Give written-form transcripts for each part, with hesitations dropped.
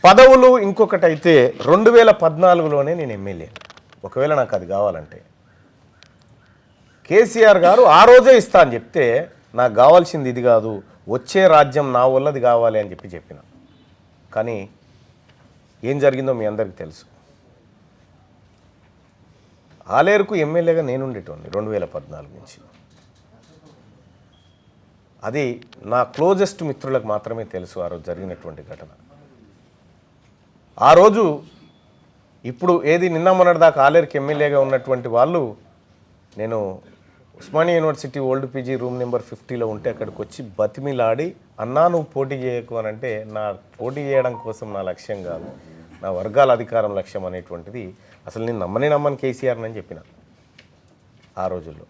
పదవులు ఇంకొకటైతే 2014లోనే నేను ఎమ్మెల్యే. ఒకవేళ నాకు అది కావాలంటే కేసీఆర్ గారు ఆ రోజే ఇస్తా అని చెప్తే నాకు కావాల్సింది ఇది కాదు, వచ్చే రాజ్యం నా వల్లది కావాలి అని చెప్పిన. కానీ ఏం జరిగిందో మీ అందరికీ తెలుసు. ఆలేరుకు ఎమ్మెల్యేగా నేనుండేటోని 2014 నుంచి. అది నా క్లోజెస్ట్ మిత్రులకు మాత్రమే తెలుసు ఆ రోజు జరిగినటువంటి ఘటన. ఆ రోజు ఇప్పుడు నిన్న మొన్నటి దాకా ఆలేరుకి ఎమ్మెల్యేగా ఉన్నటువంటి వాళ్ళు, నేను Osmania university old PG room number 50లో ఉంటే అక్కడికి వచ్చి బతిమిలాడి, అన్నా నువ్వు పోటీ చేయకు అని అంటే, నా పోటీ చేయడం కోసం నా లక్ష్యం కాదు, నా వర్గాల అధికారం లక్ష్యం అనేటువంటిది అసలు నేను నమ్మని కేసీఆర్ అని చెప్పిన. ఆ రోజుల్లో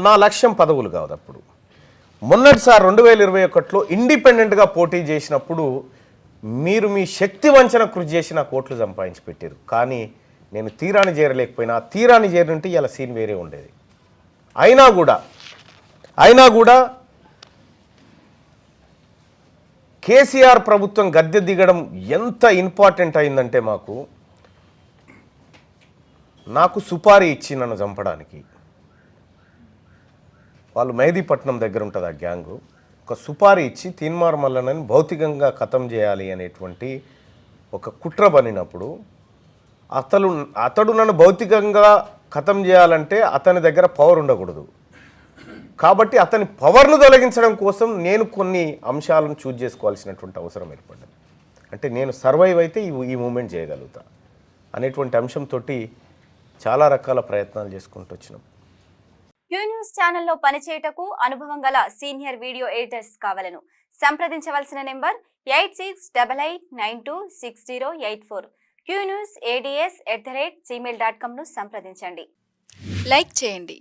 నా లక్ష్యం పదవులు కాదు. అప్పుడు మొన్నటిసారి 2021లో ఇండిపెండెంట్గా పోటీ చేసినప్పుడు మీరు మీ శక్తి వంచన కృషి చేసి నా కోట్లు సంపాదించి పెట్టారు. కానీ నేను తీరాన్ని చేరలేకపోయినా, తీరాన్ని చేరుంటే ఇలా సీన్ వేరే ఉండేది. అయినా కూడా కేసీఆర్ ప్రభుత్వం గద్దె దిగడం ఎంత ఇంపార్టెంట్ అయిందంటే, నాకు సుపారీ ఇచ్చి నన్ను చంపడానికి, వాళ్ళు మెహదీపట్నం దగ్గర ఉంటుంది ఆ గ్యాంగు, ఒక సుపారీ ఇచ్చి తీన్మార్ మల్లన్నని భౌతికంగా ఖతం చేయాలి అనేటువంటి ఒక కుట్ర బనినప్పుడు, అతడు నన్ను భౌతికంగా ఖతం చేయాలంటే అతని దగ్గర పవర్ ఉండకూడదు. కాబట్టి అతని పవర్ను తొలగించడం కోసం నేను కొన్ని అంశాలను చూజ్ చేసుకోవాల్సినటువంటి అవసరం ఏర్పడ్డది. అంటే నేను సర్వైవ్ అయితే ఈ మూమెంట్ చేయగలుగుతా అనేటువంటి అంశంతో చాలా రకాల ప్రయత్నాలు చేసుకుంటూ వచ్చినాం. క్యూ న్యూస్ ఛానల్లో పనిచేయటకు అనుభవం గల సీనియర్ వీడియో ఎడిటర్స్ కావాలను సంప్రదించవలసిన నెంబర్ 8688926084. qnewsads@gmail.com ను సంప్రదించండి. లైక్ చేయండి.